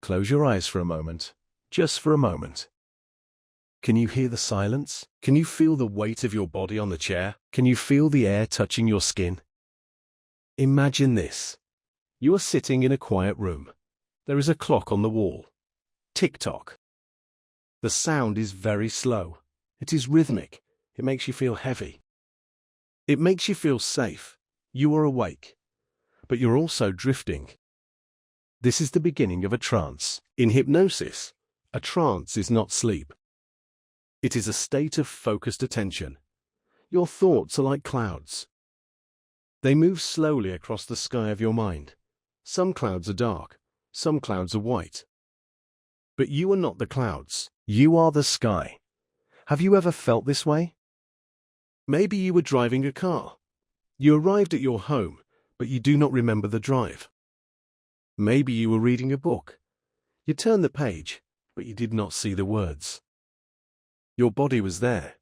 Close your eyes for a moment, just for a moment. Can you hear the silence? Can you feel the weight of your body on the chair? Can you feel the air touching your skin? Imagine this. You are sitting in a quiet room. There is a clock on the wall. Tick-tock. The sound is very slow. It is rhythmic. It makes you feel heavy. It makes you feel safe. You are awake. But you're also drifting. This is the beginning of a trance. In hypnosis, a trance is not sleep. It is a state of focused attention. Your thoughts are like clouds. They move slowly across the sky of your mind. Some clouds are dark, some clouds are white. But you are not the clouds. You are the sky. Have you ever felt this way? Maybe you were driving a car. You arrived at your home, but you do not remember the drive. Maybe you were reading a book. You turned the page, but you did not see the words. Your body was there,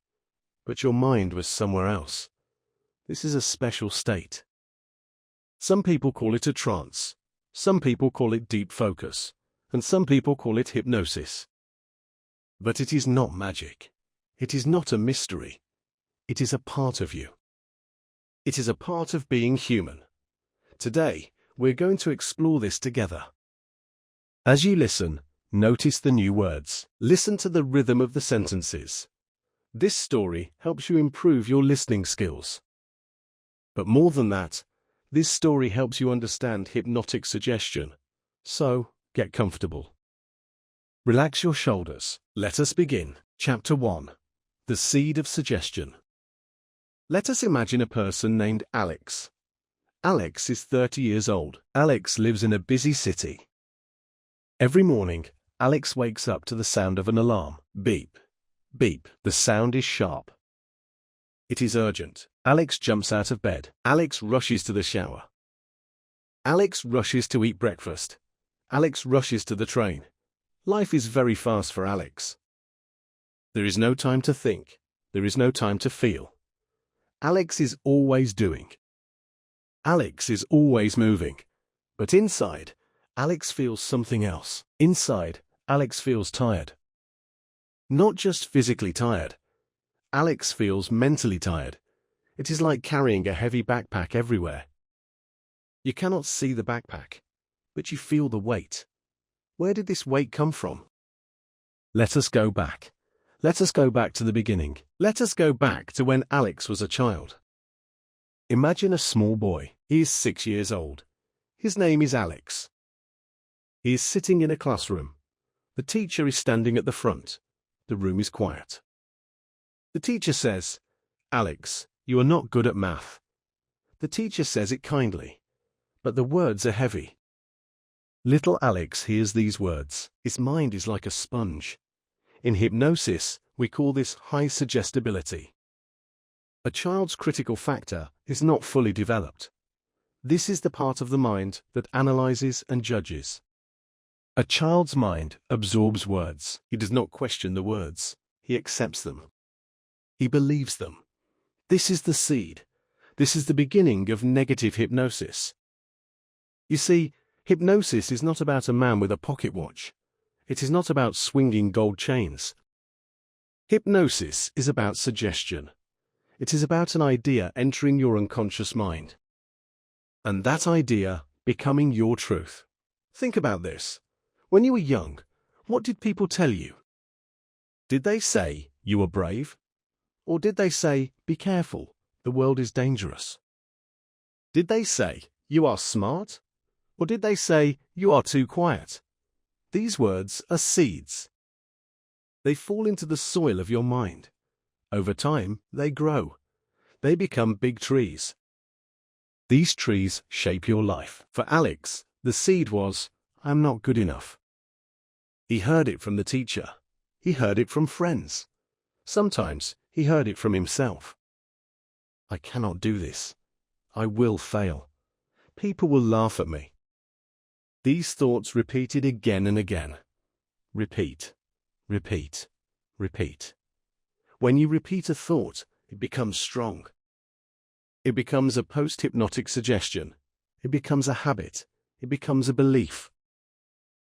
but your mind was somewhere else. This is a special state. Some people call it a trance. Some people call it deep focus. And some people call it hypnosis. But it is not magic. It is not a mystery. It is a part of you. It is a part of being human. Today, we're going to explore this together. As you listen, notice the new words. Listen to the rhythm of the sentences. This story helps you improve your listening skills. But more than that, this story helps you understand hypnotic suggestion. So, get comfortable. Relax your shoulders. Let us begin. Chapter 1. The Seed of Suggestion. Let us imagine a person named Alex. Alex is 30 years old. Alex lives in a busy city. Every morning, Alex wakes up to the sound of an alarm. Beep. Beep. The sound is sharp. It is urgent. Alex jumps out of bed. Alex rushes to the shower. Alex rushes to eat breakfast. Alex rushes to the train. Life is very fast for Alex. There is no time to think. There is no time to feel. Alex is always doing. Alex is always moving. But inside, Alex feels something else. Inside, Alex feels tired. Not just physically tired. Alex feels mentally tired. It is like carrying a heavy backpack everywhere. You cannot see the backpack, but you feel the weight. Where did this weight come from? Let us go back. Let us go back to the beginning. Let us go back to when Alex was a child. Imagine a small boy. He is 6 years old. His name is Alex. He is sitting in a classroom. The teacher is standing at the front. The room is quiet. The teacher says, "Alex, you are not good at math." The teacher says it kindly, but the words are heavy. Little Alex hears these words. His mind is like a sponge. In hypnosis, we call this high suggestibility. A child's critical factor is not fully developed. This is the part of the mind that analyzes and judges. A child's mind absorbs words. He does not question the words. He accepts them. He believes them. This is the seed. This is the beginning of negative hypnosis. You see, hypnosis is not about a man with a pocket watch. It is not about swinging gold chains. Hypnosis is about suggestion. It is about an idea entering your unconscious mind. And that idea becoming your truth. Think about this. When you were young, what did people tell you? Did they say you were brave? Or did they say, be careful, the world is dangerous? Did they say, you are smart? Or did they say, you are too quiet? These words are seeds. They fall into the soil of your mind. Over time, they grow. They become big trees. These trees shape your life. For Alex, the seed was, I'm not good enough. He heard it from the teacher. He heard it from friends. Sometimes he heard it from himself. I cannot do this. I will fail. People will laugh at me. These thoughts repeated again and again. Repeat, repeat, repeat. When you repeat a thought, it becomes strong. It becomes a post-hypnotic suggestion. It becomes a habit. It becomes a belief.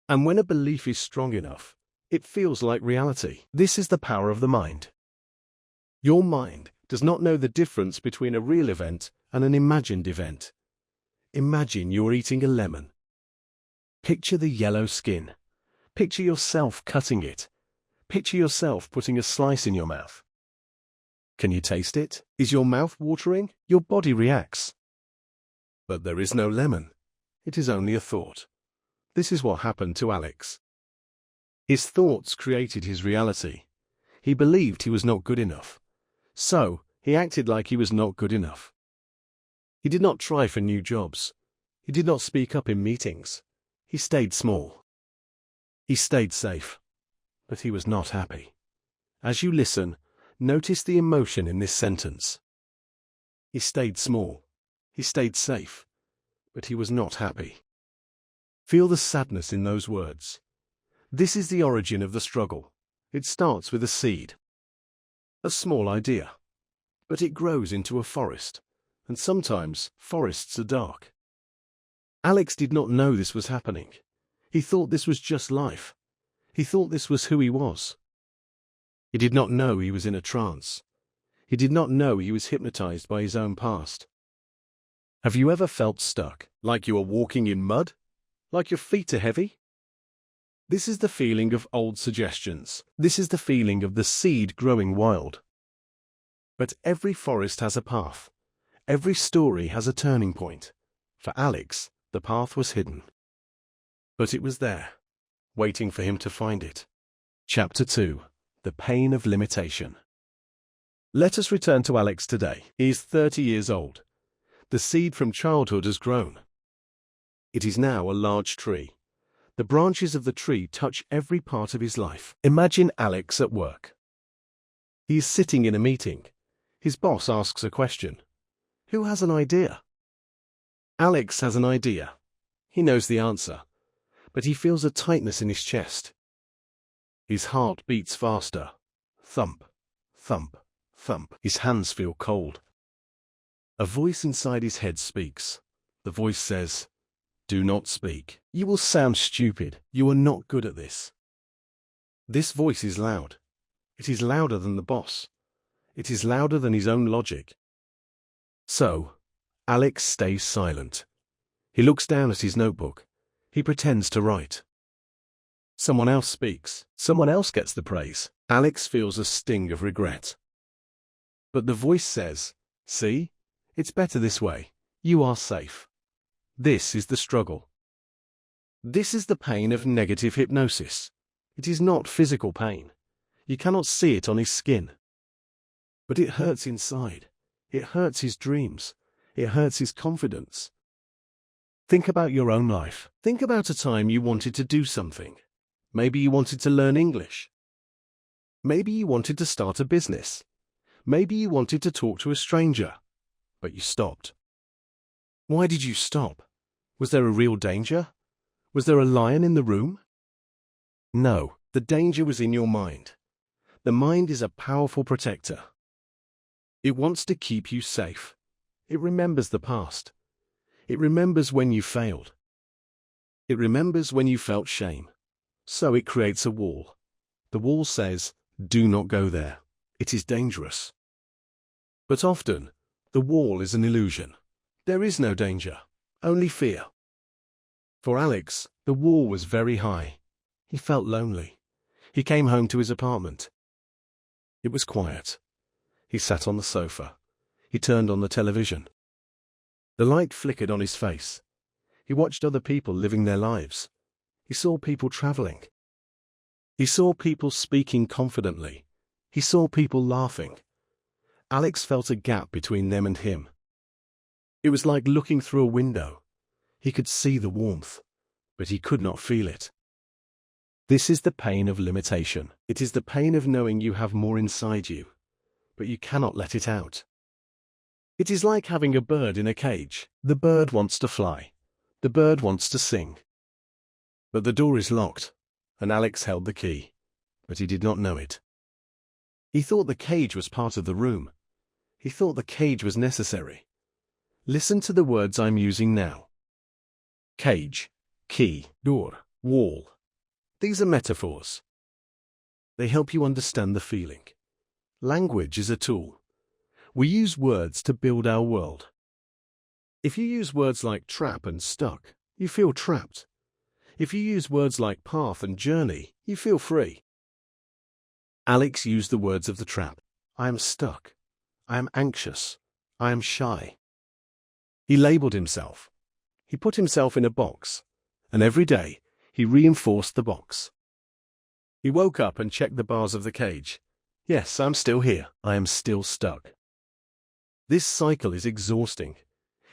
And when a belief is strong enough, it feels like reality. This is the power of the mind. Your mind does not know the difference between a real event and an imagined event. Imagine you're eating a lemon. Picture the yellow skin. Picture yourself cutting it. Picture yourself putting a slice in your mouth. Can you taste it? Is your mouth watering? Your body reacts. But there is no lemon. It is only a thought. This is what happened to Alex. His thoughts created his reality. He believed he was not good enough. So, he acted like he was not good enough. He did not try for new jobs. He did not speak up in meetings. He stayed small. He stayed safe. But he was not happy. As you listen, notice the emotion in this sentence. He stayed small. He stayed safe. But he was not happy. Feel the sadness in those words. This is the origin of the struggle. It starts with a seed. A small idea. But it grows into a forest. And sometimes forests are dark. Alex did not know this was happening. He thought this was just life. He thought this was who he was. He did not know he was in a trance. He did not know he was hypnotized by his own past. Have you ever felt stuck, like you are walking in mud? Like your feet are heavy? This is the feeling of old suggestions. This is the feeling of the seed growing wild. But every forest has a path. Every story has a turning point. For Alex, the path was hidden. But it was there, waiting for him to find it. Chapter 2. The Pain of Limitation. Let us return to Alex today. He is 30 years old. The seed from childhood has grown. It is now a large tree. The branches of the tree touch every part of his life. Imagine Alex at work. He is sitting in a meeting. His boss asks a question. Who has an idea? Alex has an idea. He knows the answer, but he feels a tightness in his chest. His heart beats faster. Thump, thump, thump. His hands feel cold. A voice inside his head speaks. The voice says, "Do not speak. You will sound stupid. You are not good at this." This voice is loud. It is louder than the boss. It is louder than his own logic. So, Alex stays silent. He looks down at his notebook. He pretends to write. Someone else speaks. Someone else gets the praise. Alex feels a sting of regret. But the voice says, "See? It's better this way. You are safe." This is the struggle. This is the pain of negative hypnosis. It is not physical pain. You cannot see it on his skin. But it hurts inside. It hurts his dreams. It hurts his confidence. Think about your own life. Think about a time you wanted to do something. Maybe you wanted to learn English. Maybe you wanted to start a business. Maybe you wanted to talk to a stranger. But you stopped. Why did you stop? Was there a real danger? Was there a lion in the room? No, the danger was in your mind. The mind is a powerful protector. It wants to keep you safe. It remembers the past. It remembers when you failed. It remembers when you felt shame. So it creates a wall. The wall says, "Do not go there. It is dangerous." But often, the wall is an illusion. There is no danger, only fear. For Alex, the wall was very high. He felt lonely. He came home to his apartment. It was quiet. He sat on the sofa. He turned on the television. The light flickered on his face. He watched other people living their lives. He saw people traveling. He saw people speaking confidently. He saw people laughing. Alex felt a gap between them and him. It was like looking through a window. He could see the warmth, but he could not feel it. This is the pain of limitation. It is the pain of knowing you have more inside you, but you cannot let it out. It is like having a bird in a cage. The bird wants to fly. The bird wants to sing. But the door is locked, and Alex held the key, but he did not know it. He thought the cage was part of the room. He thought the cage was necessary. Listen to the words I'm using now. Cage, key, door, wall, These are metaphors. They help you understand the feeling. Language is a tool. We use words to build our world. If you use words like trap and stuck, you feel trapped. If you use words like path and journey, you feel free. Alex used the words of the trap. I am stuck. I am anxious. I am shy. He labeled himself. He put himself in a box, and every day he reinforced the box. He woke up and checked the bars of the cage. Yes, I'm still here. I am still stuck. This cycle is exhausting.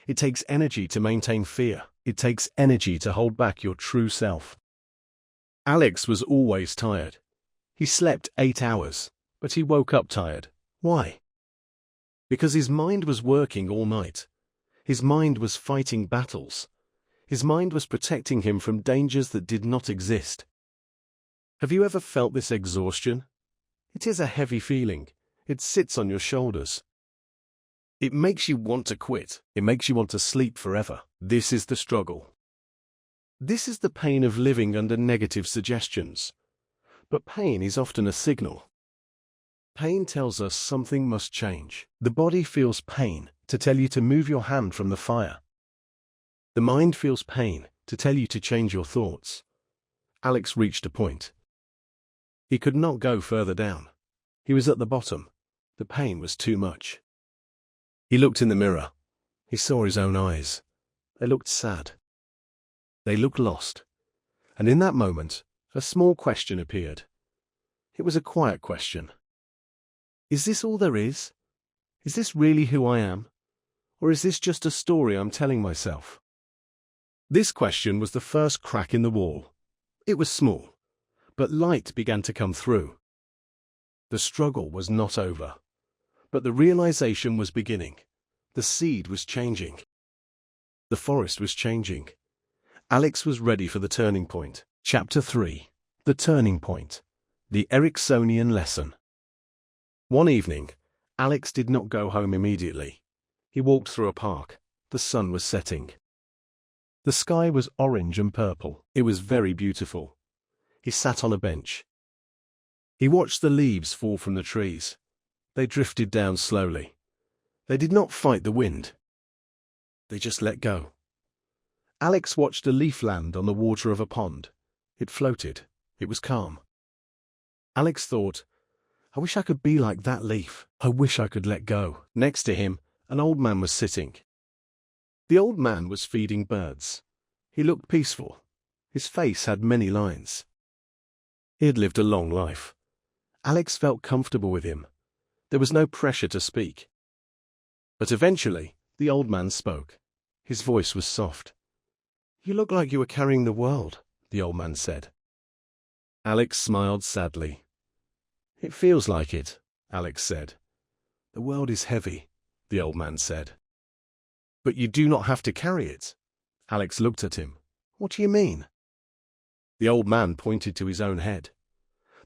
It takes energy to maintain fear. It takes energy to hold back your true self. Alex was always tired. He slept 8 hours, but he woke up tired. Why? Because his mind was working all night. His mind was fighting battles. His mind was protecting him from dangers that did not exist. Have you ever felt this exhaustion? It is a heavy feeling. It sits on your shoulders. It makes you want to quit. It makes you want to sleep forever. This is the struggle. This is the pain of living under negative suggestions. But pain is often a signal. Pain tells us something must change. The body feels pain to tell you to move your hand from the fire. The mind feels pain to tell you to change your thoughts. Alex reached a point. He could not go further down. He was at the bottom. The pain was too much. He looked in the mirror. He saw his own eyes. They looked sad. They looked lost. And in that moment, a small question appeared. It was a quiet question. Is this all there is? Is this really who I am? Or is this just a story I'm telling myself? This question was the first crack in the wall. It was small, but light began to come through. The struggle was not over, but the realization was beginning. The seed was changing. The forest was changing. Alex was ready for the turning point. Chapter 3. The Turning Point. The Ericksonian Lesson. One evening, Alex did not go home immediately. He walked through a park. The sun was setting. The sky was orange and purple. It was very beautiful. He sat on a bench. He watched the leaves fall from the trees. They drifted down slowly. They did not fight the wind. They just let go. Alex watched a leaf land on the water of a pond. It floated. It was calm. Alex thought, I wish I could be like that leaf. I wish I could let go. Next to him, an old man was sitting. The old man was feeding birds. He looked peaceful. His face had many lines. He had lived a long life. Alex felt comfortable with him. There was no pressure to speak. But eventually, the old man spoke. His voice was soft. You look like you were carrying the world, the old man said. Alex smiled sadly. It feels like it, Alex said. The world is heavy, the old man said. But you do not have to carry it. Alex looked at him. What do you mean? The old man pointed to his own head.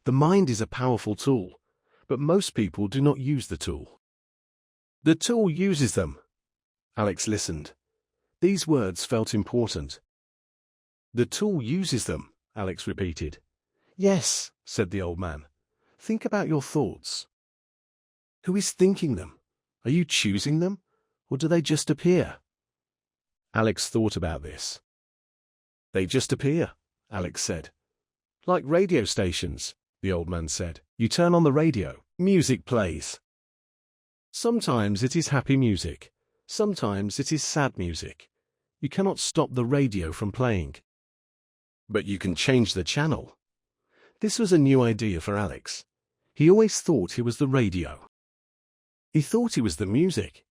The mind is a powerful tool, but most people do not use the tool. The tool uses them. Alex listened. These words felt important. The tool uses them, Alex repeated. Yes, said the old man. Think about your thoughts. Who is thinking them? Are you choosing them? Or do they just appear? Alex thought about this. They just appear, Alex said. Like radio stations, the old man said. You turn on the radio, music plays. Sometimes it is happy music. Sometimes it is sad music. You cannot stop the radio from playing. But you can change the channel. This was a new idea for Alex. He always thought he was the radio. He thought he was the music.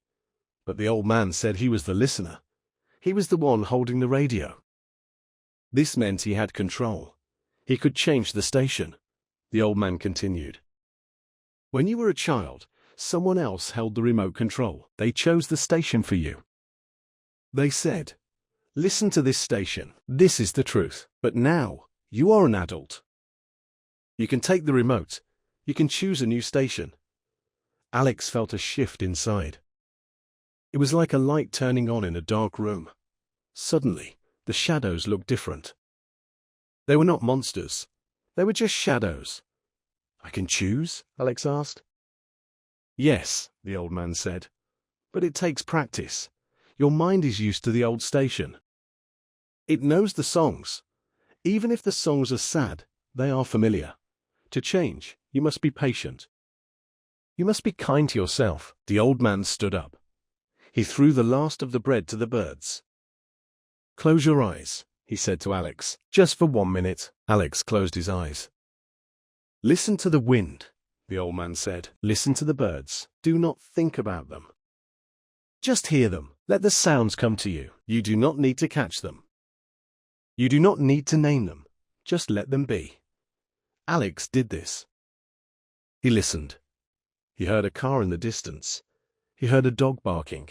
But the old man said he was the listener. He was the one holding the radio. This meant he had control. He could change the station. The old man continued. When you were a child, someone else held the remote control. They chose the station for you. They said, listen to this station. This is the truth. But now, you are an adult. You can take the remote. You can choose a new station. Alex felt a shift inside. It was like a light turning on in a dark room. Suddenly, the shadows looked different. They were not monsters. They were just shadows. I can choose? Alex asked. Yes, the old man said. But it takes practice. Your mind is used to the old station. It knows the songs. Even if the songs are sad, they are familiar. To change, you must be patient. You must be kind to yourself. The old man stood up. He threw the last of the bread to the birds. Close your eyes, he said to Alex. Just for 1 minute. Alex closed his eyes. Listen to the wind, the old man said. Listen to the birds. Do not think about them. Just hear them. Let the sounds come to you. You do not need to catch them. You do not need to name them. Just let them be. Alex did this. He listened. He heard a car in the distance. He heard a dog barking.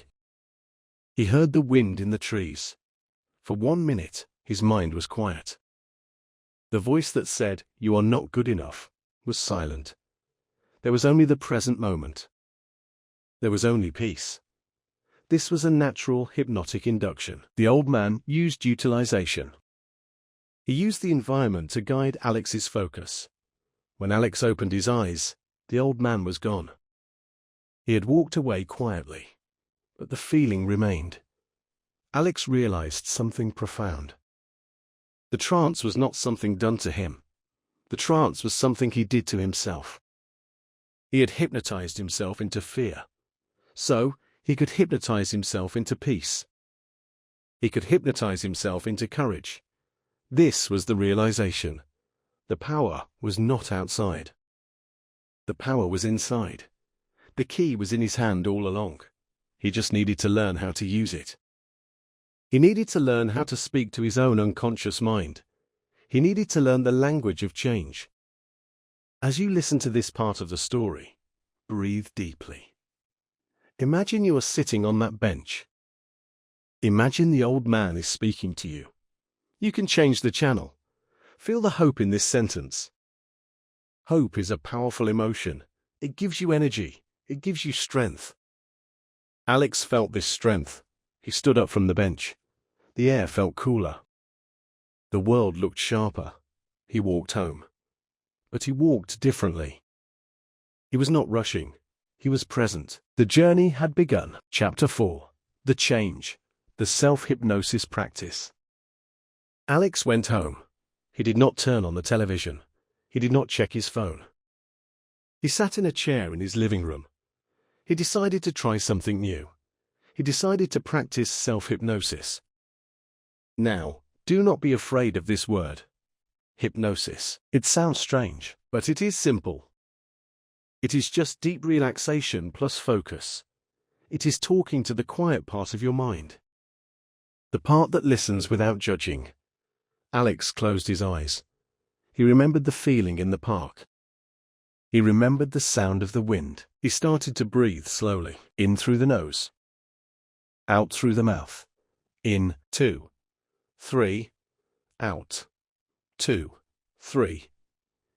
He heard the wind in the trees. For 1 minute, his mind was quiet. The voice that said, "You are not good enough," was silent. There was only the present moment. There was only peace. This was a natural hypnotic induction. The old man used utilization. He used the environment to guide Alex's focus. When Alex opened his eyes, the old man was gone. He had walked away quietly, but the feeling remained. Alex realized something profound. The trance was not something done to him. The trance was something he did to himself. He had hypnotized himself into fear. So, he could hypnotize himself into peace. He could hypnotize himself into courage. This was the realization. The power was not outside. The power was inside. The key was in his hand all along. He just needed to learn how to use it. He needed to learn how to speak to his own unconscious mind. He needed to learn the language of change. As you listen to this part of the story, breathe deeply. Imagine you are sitting on that bench. Imagine the old man is speaking to you. You can change the channel. Feel the hope in this sentence. Hope is a powerful emotion. It gives you energy. It gives you strength. Alex felt this strength. He stood up from the bench. The air felt cooler. The world looked sharper. He walked home. But he walked differently. He was not rushing. He was present. The journey had begun. Chapter 4. The Change. The Self-Hypnosis Practice. Alex went home. He did not turn on the television. He did not check his phone. He sat in a chair in his living room. He decided to try something new. He decided to practice self-hypnosis. Now, do not be afraid of this word. Hypnosis. It sounds strange, but it is simple. It is just deep relaxation plus focus. It is talking to the quiet part of your mind. The part that listens without judging. Alex closed his eyes. He remembered the feeling in the park. He remembered the sound of the wind. He started to breathe slowly, in through the nose, out through the mouth. In, 2, 3, out, 2, 3.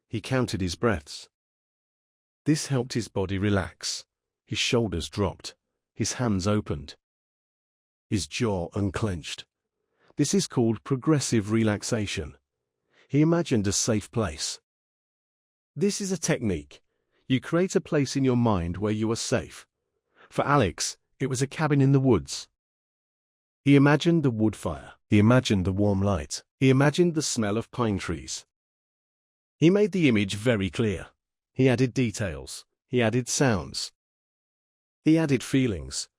He counted his breaths. This helped his body relax. His shoulders dropped. His hands opened. His jaw unclenched. This is called progressive relaxation. He imagined a safe place. This is a technique. You create a place in your mind where you are safe. For Alex, it was a cabin in the woods. He imagined the wood fire. He imagined the warm light. He imagined the smell of pine trees. He made the image very clear. He added details. He added sounds. He added feelings.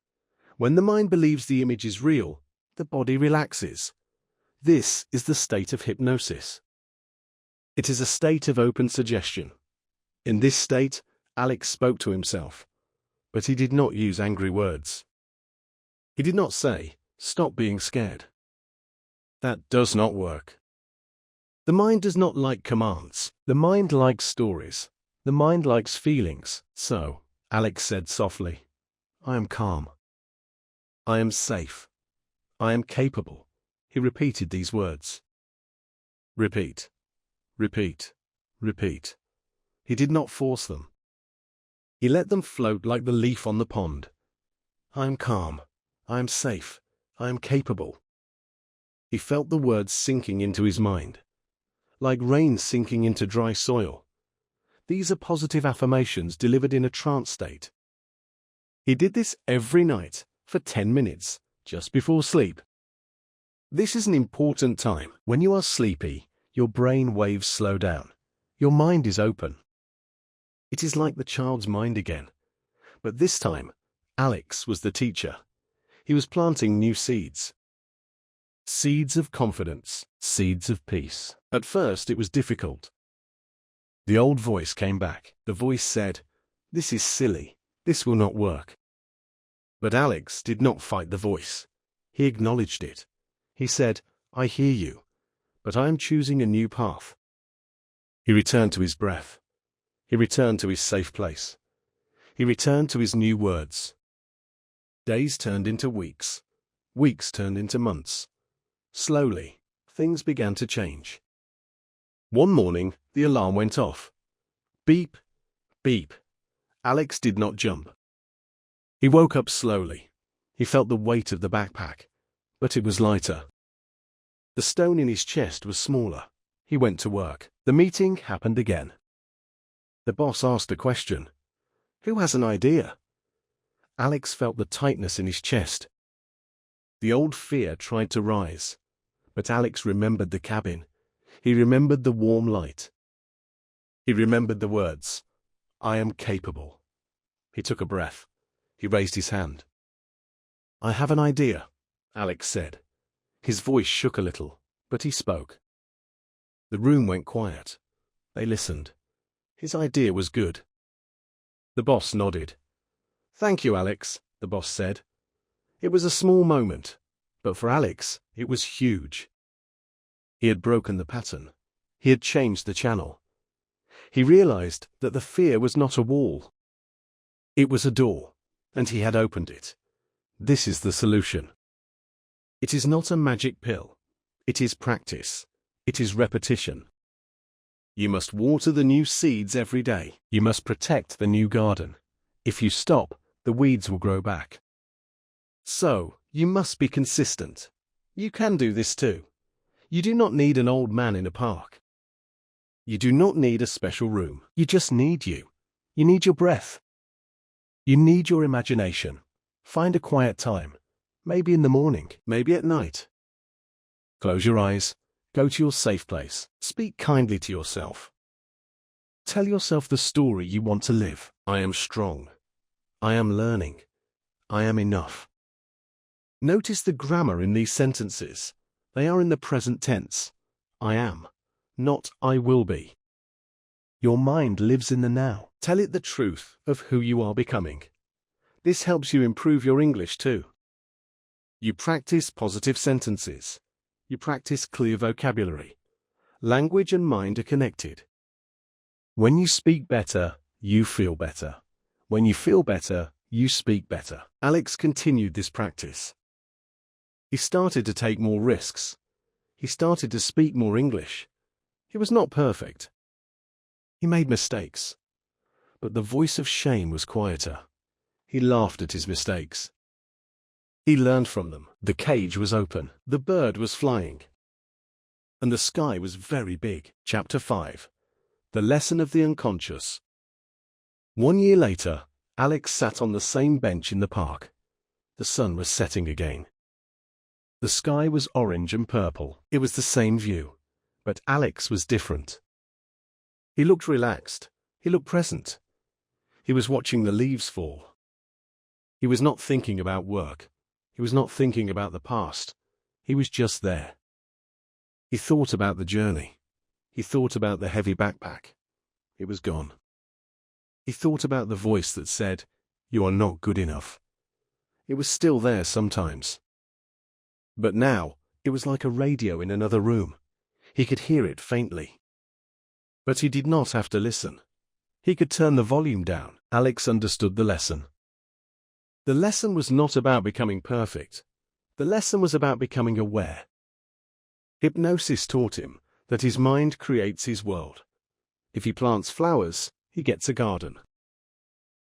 When the mind believes the image is real, the body relaxes. This is the state of hypnosis. It is a state of open suggestion. In this state, Alex spoke to himself, but he did not use angry words. He did not say, "Stop being scared." That does not work. The mind does not like commands. The mind likes stories. The mind likes feelings. So, Alex said softly, "I am calm. I am safe. I am capable." He repeated these words. Repeat. Repeat. Repeat. He did not force them. He let them float like the leaf on the pond. I am calm. I am safe. I am capable. He felt the words sinking into his mind. like rain sinking into dry soil. These are positive affirmations delivered in a trance state. He did this every night for 10 minutes, just before sleep. This is an important time. When you are sleepy, your brain waves slow down. Your mind is open. It is like the child's mind again. But this time, Alex was the teacher. He was planting new seeds. Seeds of confidence, seeds of peace. At first, it was difficult. The old voice came back. The voice said, "This is silly. This will not work." But Alex did not fight the voice. He acknowledged it. He said, "I hear you, but I am choosing a new path." He returned to his breath. He returned to his safe place. He returned to his new words. Days turned into weeks. Weeks turned into months. Slowly, things began to change. One morning, the alarm went off. Beep, beep. Alex did not jump. He woke up slowly. He felt the weight of the backpack, but it was lighter. The stone in his chest was smaller. He went to work. The meeting happened again. The boss asked a question. "Who has an idea?" Alex felt the tightness in his chest. The old fear tried to rise, but Alex remembered the cabin. He remembered the warm light. He remembered the words, "I am capable." He took a breath. He raised his hand. "I have an idea," Alex said. His voice shook a little, but he spoke. The room went quiet. They listened. His idea was good. The boss nodded. "Thank you, Alex," the boss said. It was a small moment, but for Alex, it was huge. He had broken the pattern. He had changed the channel. He realized that the fear was not a wall. It was a door, and he had opened it. This is the solution. It is not a magic pill. It is practice. It is repetition. You must water the new seeds every day. You must protect the new garden. If you stop, the weeds will grow back. So, you must be consistent. You can do this too. You do not need an old man in a park. You do not need a special room. You just need you. You need your breath. You need your imagination. Find a quiet time. Maybe in the morning, maybe at night. Close your eyes. Go to your safe place. Speak kindly to yourself. Tell yourself the story you want to live. I am strong. I am learning. I am enough. Notice the grammar in these sentences. They are in the present tense. I am, not I will be. Your mind lives in the now. Tell it the truth of who you are becoming. This helps you improve your English too. You practice positive sentences. You practice clear vocabulary. Language and mind are connected. When you speak better, you feel better. When you feel better, you speak better. Alex continued this practice. He started to take more risks. He started to speak more English. He was not perfect. He made mistakes. But the voice of shame was quieter. He laughed at his mistakes. He learned from them. The cage was open. The bird was flying. And the sky was very big. Chapter 5. The Lesson of the Unconscious. 1 year later, Alex sat on the same bench in the park. The sun was setting again. The sky was orange and purple. It was the same view, but Alex was different. He looked relaxed. He looked present. He was watching the leaves fall. He was not thinking about work. He was not thinking about the past. He was just there. He thought about the journey. He thought about the heavy backpack. It was gone. He thought about the voice that said, "You are not good enough." It was still there sometimes. But now, it was like a radio in another room. He could hear it faintly. But he did not have to listen. He could turn the volume down. Alex understood the lesson. The lesson was not about becoming perfect. The lesson was about becoming aware. Hypnosis taught him that his mind creates his world. If he plants flowers, he gets a garden.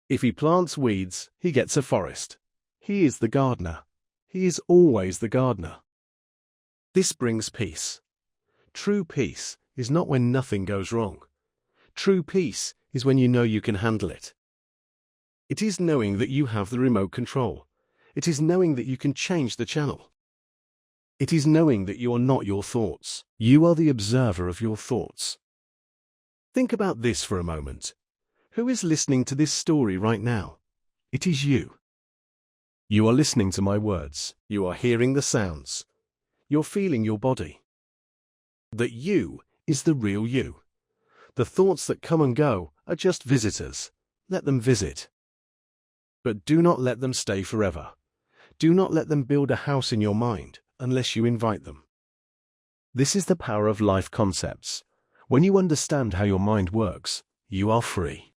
If he plants weeds, he gets a forest. He is the gardener. He is always the gardener. This brings peace. True peace is not when nothing goes wrong. True peace is when you know you can handle it. It is knowing that you have the remote control. It is knowing that you can change the channel. It is knowing that you are not your thoughts. You are the observer of your thoughts. Think about this for a moment. Who is listening to this story right now? It is you. You are listening to my words. You are hearing the sounds. You're feeling your body. That you is the real you. The thoughts that come and go are just visitors. Let them visit. But do not let them stay forever. Do not let them build a house in your mind unless you invite them. This is the power of life concepts. When you understand how your mind works, you are free.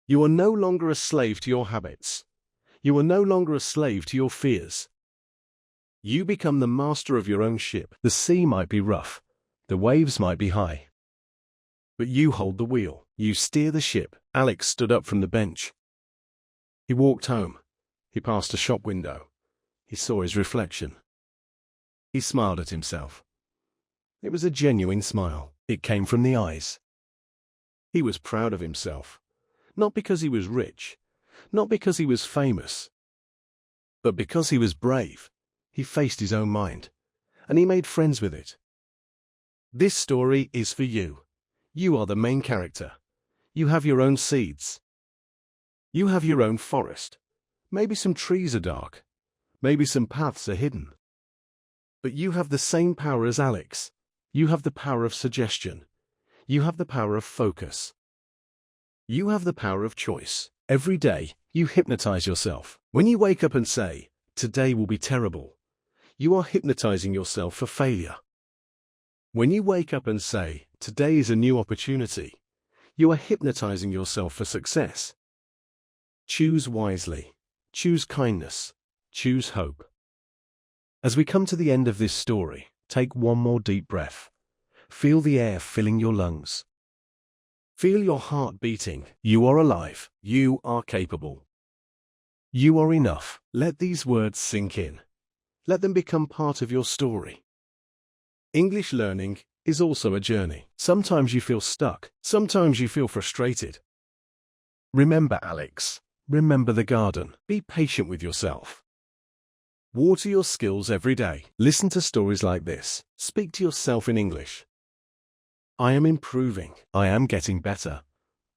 You are no longer a slave to your habits. You are no longer a slave to your fears. You become the master of your own ship. The sea might be rough. The waves might be high. But you hold the wheel. You steer the ship. Alex stood up from the bench. He walked home. He passed a shop window. He saw his reflection. He smiled at himself. It was a genuine smile. It came from the eyes. He was proud of himself. Not because he was rich, not because he was famous, but because he was brave. He faced his own mind, and he made friends with it. This story is for you. You are the main character. You have your own seeds. You have your own forest. Maybe some trees are dark. Maybe some paths are hidden. But you have the same power as Alex. You have the power of suggestion. You have the power of focus. You have the power of choice. Every day, you hypnotize yourself. When you wake up and say, "Today will be terrible," you are hypnotizing yourself for failure. When you wake up and say, "Today is a new opportunity," you are hypnotizing yourself for success. Choose wisely. Choose kindness. Choose hope. As we come to the end of this story, take one more deep breath. Feel the air filling your lungs. Feel your heart beating. You are alive. You are capable. You are enough. Let these words sink in. Let them become part of your story. English learning is also a journey. Sometimes you feel stuck. Sometimes you feel frustrated. Remember Alex. Remember the garden. Be patient with yourself. Water your skills every day. Listen to stories like this. Speak to yourself in English. I am improving. I am getting better.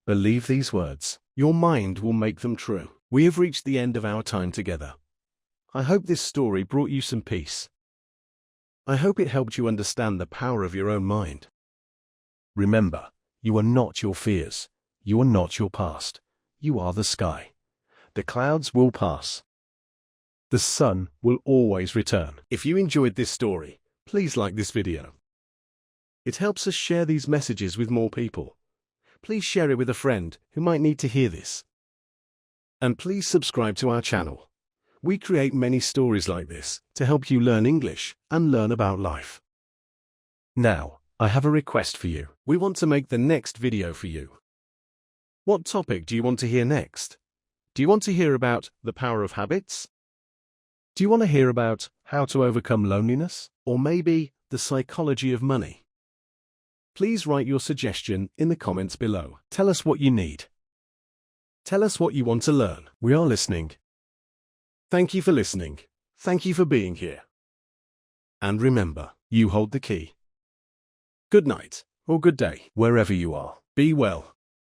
Believe these words. Your mind will make them true. We have reached the end of our time together. I hope this story brought you some peace. I hope it helped you understand the power of your own mind. Remember, you are not your fears. You are not your past. You are the sky. The clouds will pass. The sun will always return. If you enjoyed this story, please like this video. It helps us share these messages with more people. Please share it with a friend who might need to hear this. And please subscribe to our channel. We create many stories like this to help you learn English and learn about life. Now, I have a request for you. We want to make the next video for you. What topic do you want to hear next? Do you want to hear about the power of habits? Do you want to hear about how to overcome loneliness? Or maybe the psychology of money? Please write your suggestion in the comments below. Tell us what you need. Tell us what you want to learn. We are listening. Thank you for listening. Thank you for being here. And remember, you hold the key. Good night, or good day, wherever you are. Be well.